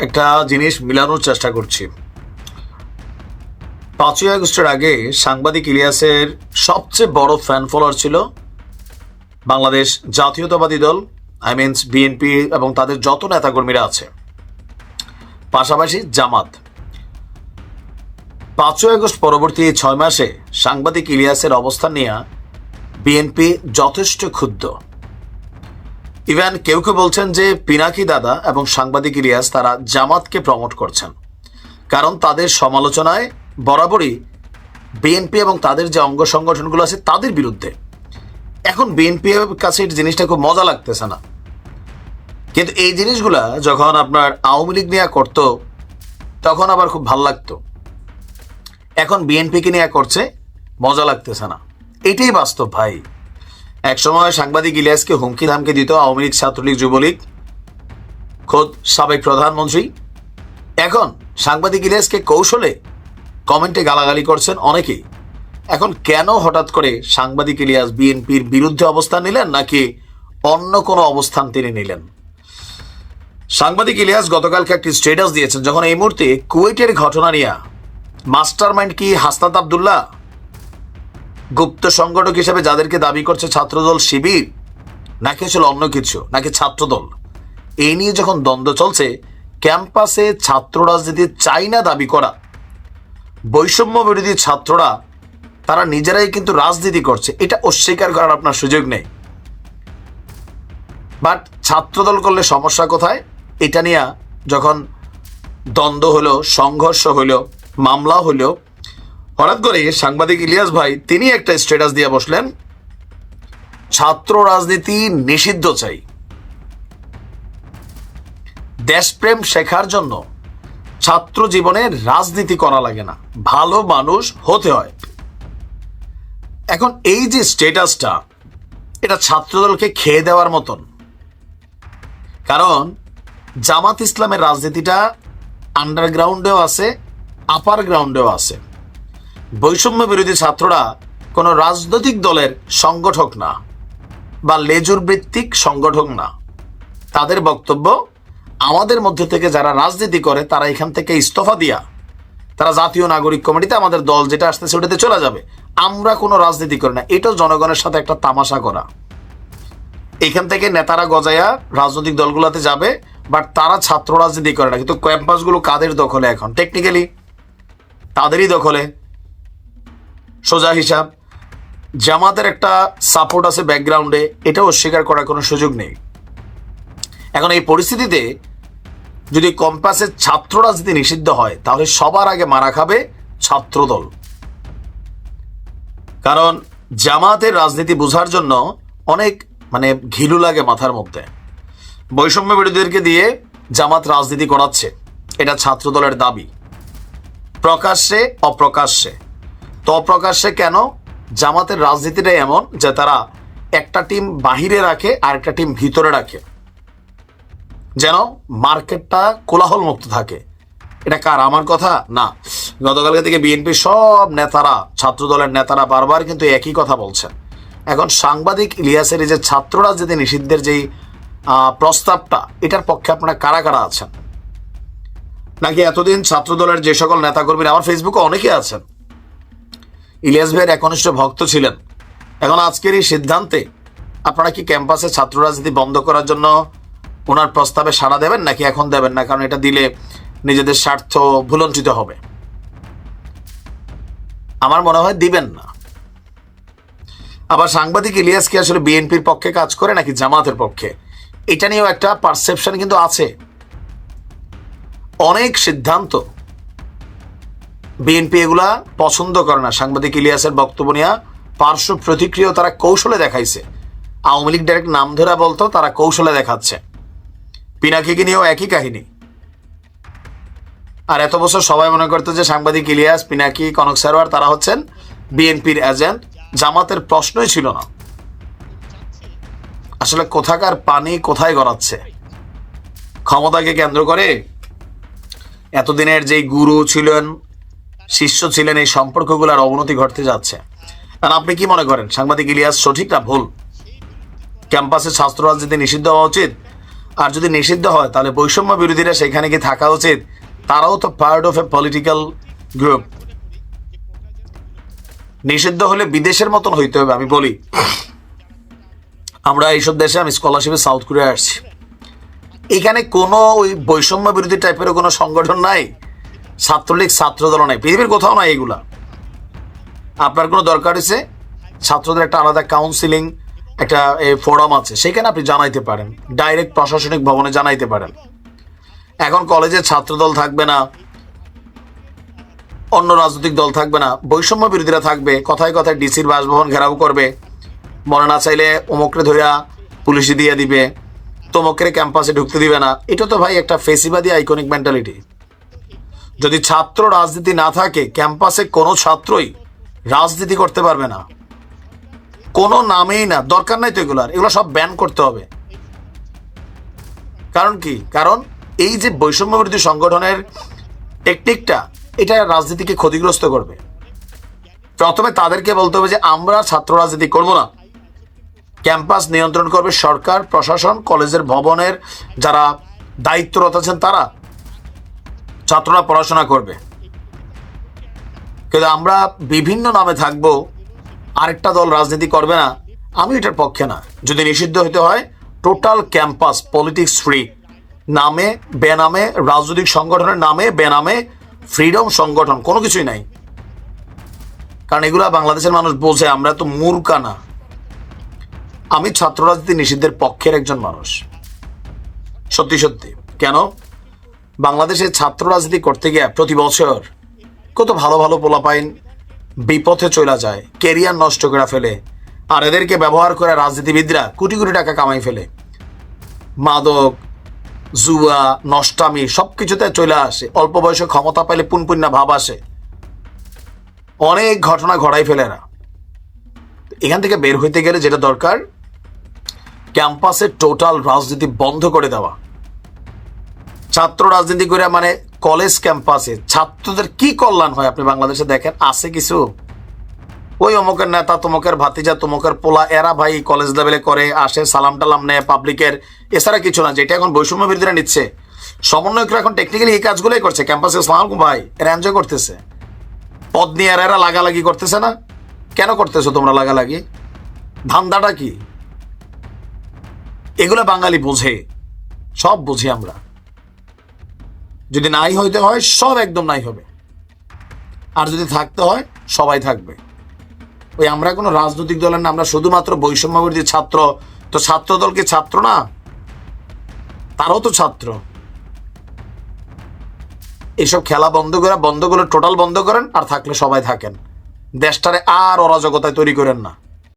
একটা জিনিস মিলানোর চেষ্টা করছি। 5ই আগস্টের আগে সাংবাদিক ইলিয়াসের সবচেয়ে বড় ফ্যান ফলোয়ার ছিল বাংলাদেশ জাতীয়তাবাদী দল, বিএনপি এবং তাদের যত নেতাকর্মীরা আছে, পাশাপাশি জামাত। 5ই আগস্ট পরবর্তী 6 মাসে সাংবাদিক ইলিয়াসের অবস্থান নিয়ে বিএনপি যথেষ্ট ক্ষুব্ধ। ইভেন কেউ কেউ বলছেন যে পিনাকি দাদা এবং সাংবাদিক ইলিয়াস তারা জামাতকে প্রমোট করছেন, কারণ তাদের সমালোচনায় বরাবরই বিএনপি এবং তাদের যে অঙ্গ সংগঠনগুলো আছে তাদের বিরুদ্ধে। এখন বিএনপির কাছে এই জিনিসটা খুব মজা লাগতেছে না, কিন্তু এই জিনিসগুলা যখন আপনার আওয়ামী লীগ নিয়ে করতো তখন আবার খুব ভাল লাগতো। এখন বিএনপিকে নিয়ে করছে, মজা লাগতেছে না। এটাই বাস্তব ভাই। একসময় সাংবাদিক ইলিয়াসকে হুমকি ধামকি দিত আওয়ামী লীগ, ছাত্রলীগ, যুবলীগ, খোদ সাবেক প্রধানমন্ত্রী। এখন সাংবাদিক ইলিয়াসকে কৌশলে কমেন্টে গালাগালি করছেন অনেকেই। এখন কেন হঠাৎ করে সাংবাদিক ইলিয়াস বিএনপির বিরুদ্ধে অবস্থান নিলেন, নাকি অন্য কোনো অবস্থান তিনি নিলেন? সাংবাদিক ইলিয়াস গতকালকে একটি স্ট্যাটাস দিয়েছেন, যখন এই মুহূর্তে কুয়েটের ঘটনা নিয়ে মাস্টারমাইন্ড কি হাসনাত আবদুল্লাহ, গুপ্ত সংগঠক হিসেবে যাদেরকে দাবি করছে ছাত্রদল শিবির, নাকি আসলে অন্য কিছু, নাকি ছাত্রদল, এই নিয়ে যখন দ্বন্দ্ব চলছে, ক্যাম্পাসে ছাত্র রাজনীতি চাই না দাবি করা বৈষম্য বিরোধী ছাত্ররা তারা নিজেরাই কিন্তু রাজনীতি করছে, এটা অস্বীকার করার আপনার সুযোগ নেই। বাট ছাত্রদল করলে সমস্যা কোথায়, এটা নিয়ে যখন দ্বন্দ্ব হলো, সংঘর্ষ হলো, মামলা হলো, হঠাৎ করে সাংবাদিক ইলিয়াস ভাই তিনি একটা স্ট্যাটাস দিয়ে বসলেন, ছাত্র রাজনীতি নিষিদ্ধ চাই। দেশপ্রেম শেখার জন্য ছাত্র জীবনে রাজনীতি করা লাগে না, ভালো মানুষ হতে হয়। এখন এই যে স্ট্যাটাসটা, এটা ছাত্রদলকে খেয়ে দেওয়ার মতন। কারণ জামাত ইসলামের রাজনীতিটা আন্ডারগ্রাউন্ডেও আছে, আপার গ্রাউন্ডেও আছে। বৈষম্য বিরোধী ছাত্ররা কোনো রাজনৈতিক দলের সংগঠক না বা লেজুর ভিত্তিক সংগঠক না। তাদের বক্তব্য, আমাদের মধ্যে থেকে যারা রাজনীতি করে তারা এখান থেকে ইস্তফা দিয়া তারা জাতীয় নাগরিক কমিটিতে আমাদের দল যেটা আসতেছে ওটাতে চলে যাবে, আমরা কোনো রাজনীতি করি না। এটাও জনগণের সাথে একটা তামাশা করা। এখান থেকে নেতারা গজায়া রাজনৈতিক দলগুলোতে যাবে, বাট তারা ছাত্র রাজনীতি করে না। কিন্তু ক্যাম্পাসগুলো কাদের দখলে? এখন টেকনিক্যালি তাদেরই দখলে। সোজা হিসাব, জামাতের একটা সাপোর্ট আছে ব্যাকগ্রাউন্ডে, এটাও অস্বীকার করার কোনো সুযোগ নেই। এখন এই পরিস্থিতিতে যদি ক্যাম্পাসে ছাত্র রাজনীতি নিষিদ্ধ হয়, তাহলে সবার আগে মারা খাবে ছাত্রদল। কারণ জামাতের রাজনীতি বোঝার জন্য অনেক ঘিলু লাগে মাথার মধ্যে। বৈষম্য বিরোধীদেরকে দিয়ে জামাত রাজনীতি করাচ্ছে, এটা ছাত্রদলের দাবি, প্রকাশ্যে অপ্রকাশ্যে। তো অপ্রকাশ্যে কেন? জামাতের রাজনীতিটাই এমন যে তারা একটা টিম বাহিরে রাখে আর একটা টিম ভিতরে রাখে, যেন মার্কেটটা কোলাহল মুক্ত থাকে। এটা কার? আমার কথা না। গতকালকে থেকে বিএনপির সব নেতারা, ছাত্রদলের নেতারা বারবার কিন্তু একই কথা বলছেন। এখন সাংবাদিক ইলিয়াসের এই যে ছাত্র রাজনীতি নিষিদ্ধের যেই প্রস্তাবটা, এটার পক্ষে আপনারা কারা কারা আছেন? নাকি এতদিন ছাত্রদলের যে সকল নেতাকর্মীরা, আমার ফেসবুকে অনেকে আছেন, ইলিয়াস ভাইয়ের একনিষ্ঠ ভক্ত ছিলেন, এখন আজকের এই সিদ্ধান্তে আপনারা কি ক্যাম্পাসে ছাত্র রাজনীতি বন্ধ করার জন্য ওনার প্রস্তাবে সাড়া দেবেন, নাকি এখন দেবেন না? কারণ এটা দিলে নিজেদের স্বার্থ ভুলঞ্চিত হবে। আমার মনে হয় দিবেন না। আবার সাংবাদিক ইলিয়াস কি আসলে বিএনপির পক্ষে কাজ করে নাকি জামাতের পক্ষে, এটা নিয়েও একটা পারসেপশন কিন্তু আছে। অনেক সিদ্ধান্ত বিএনপি এগুলা পছন্দ করে না। সাংবাদিক ইলিয়াসের বক্তব্য নিয়ে পার্শ্ব প্রতিক্রিয়া তারা কৌশলে দেখাইছে। আওয়ামী লীগ ডাইরেক্ট নাম ধরে বলতো, তারা কৌশলে দেখাচ্ছে। পিনাকিকে নিয়েও একই কাহিনী। আর এত বছর সবাই মনে করতো যে সাংবাদিক ইলিয়াস, পিনাকি, কনক সারোয়ার তারা হচ্ছেন বিএনপির এজেন্ট, জামাতের প্রশ্নই ছিল না। আসলে কোথাকার পানি কোথায় গড়াচ্ছে? ক্ষমতাকে কেন্দ্র করে এতদিনের যেই গুরু ছিলেন, শিষ্য ছিলেন, এই সম্পর্কগুলোর অবনতি ঘটতে যাচ্ছে। আর আপনি কি মনে করেন সাংবাদিক ইলিয়াস সঠিক না ভুল? ক্যাম্পাসে ছাত্র রাজনীতি নিষিদ্ধ হওয়া উচিত? আর যদি নিষিদ্ধ হয় তাহলে বৈষম্য বিরোধীরা সেখানে কি থাকা উচিত? তারাও তো part of a political group. নিষিদ্ধ হলে বিদেশের মতন হইতে হবে। আমি বলি, আমরা এইসব দেশে, আমি স্কলারশিপে সাউথ কোরিয়া আসছি, এখানে কোনো ওই বৈষম্য বিরোধী টাইপের কোনো সংগঠন নাই, ছাত্রলীগ ছাত্রদল নাই, পৃথিবীর কোথাও নাই এগুলা। আপনার কোনো দরকার হয়েছে ছাত্রদের একটা আলাদা কাউন্সিলিং একটা ফোরাম আছে, সেখানে আপনি জানাইতে পারেন, ডাইরেক্ট প্রশাসনিক ভবনে জানাইতে পারেন। এখন কলেজে ছাত্রদল থাকবে না, অন্য রাজনৈতিক দল থাকবে না, বৈষম্য বিরোধীরা থাকবে, কথায় কথায় ডিসির বাসভবন ঘেরাও করবে, মনে না চাইলে অমুকরে ধরিয়া পুলিশে দিয়ে দিবে, তমুকরে ক্যাম্পাসে ঢুকতে দিবে না। এটা তো ভাই একটা ফেসিবাদী আইকনিক মেন্টালিটি। যদি ছাত্র রাজনীতি না থাকে, ক্যাম্পাসে কোনো ছাত্রই রাজনীতি করতে পারবে না, কোনো নামেই না, দরকার নাই তো এগুলার, এগুলো সব ব্যান করতে হবে। কারণ কি? কারণ এই যে বৈষম্য বিরোধী সংগঠনের টেকনিকটা, এটা রাজনীতিকে ক্ষতিগ্রস্ত করবে। প্রথমে তাদেরকে বলতে হবে যে আমরা ছাত্র রাজনীতি করব না, ক্যাম্পাস নিয়ন্ত্রণ করবে সরকার, প্রশাসন, কলেজের ভবনের যারা দায়িত্বরত আছেন তারা, ছাত্ররা পড়াশোনা করবে। কিন্তু আমরা বিভিন্ন নামে থাকবো, আরেকটা দল রাজনীতি করবে না, আমি এটার পক্ষে না। যদি নিষিদ্ধ হতে হয়, টোটাল ক্যাম্পাস পলিটিক্স ফ্রি, নামে বেনামে, রাজনৈতিক সংগঠনের নামে বেনামে, ফ্রিডম সংগঠন, কোনো কিছুই নাই। কারণ এগুলা বাংলাদেশের মানুষ বোঝে, আমরা তো মূর্খা না। আমি ছাত্র রাজনীতি নিষিদ্ধের পক্ষের একজন মানুষ, সত্যি সত্যি। কেন? বাংলাদেশে ছাত্র রাজনীতি করতে গিয়ে প্রতি বছর কত ভালো ভালো পোলাপাইন বিপথে চলে যায়, কেরিয়ার নষ্ট করে ফেলে, আর এদেরকে ব্যবহার করে রাজনীতিবিদরা কোটি কোটি টাকা কামাই ফেলে। মাদক, জুয়া, নষ্টামি সব কিছুতে চলে আসে, অল্প বয়সে ক্ষমতা পাইলে পুনপুন্না ভাব আসে, অনেক ঘটনা ঘটাই ফেলে এরা। এখান থেকে বের হইতে গেলে যেটা দরকার, ক্যাম্পাসে টোটাল রাজনীতি বন্ধ করে দেওয়া। ছাত্র রাজনীতি করে মানে কলেজ ক্যাম্পাসে ছাত্রদের কি কল্যাণ হয় আপনি বাংলাদেশে দেখেন? আছে কিছু? ওই অমুকের নেতা, তমুকের ভাতিজা, তমুকের পোলা, এরা ভাই কলেজ লেভেলে করে, আসে, সালাম টালাম নেয় পাবলিকের, এছাড়া কিছু না। যেটা এখন বৈষম্য বিরোধীরা নিচ্ছে, সমন্বয়করা এখন টেকনিক্যালি এই কাজগুলোই করছে ক্যাম্পাসে। সালাম ভাই, এরা এনজয় করতেছে, পদ নিয়ে এরা লাগালাগি করতেছে না। কেন করতেছো তোমরা লাগালাগি? ধান্দাটা কি? এগুলো বাঙালি বোঝে, সব বুঝি আমরা। যদি নাই হইতে হয়, সব একদম নাই হবে, আর যদি থাকতে হয় সবাই থাকবে। ওই আমরা কোনো রাজনৈতিক দলের না, আমরা শুধুমাত্র বৈষম্য বিরোধী ছাত্র। তো ছাত্র দল কি ছাত্র না? তারাও তো ছাত্র। এইসব খেলা বন্ধ করে, টোটাল বন্ধ করেন, আর থাকলে সবাই থাকেন। দেশটারে আর অরাজকতায় তৈরি করেন না।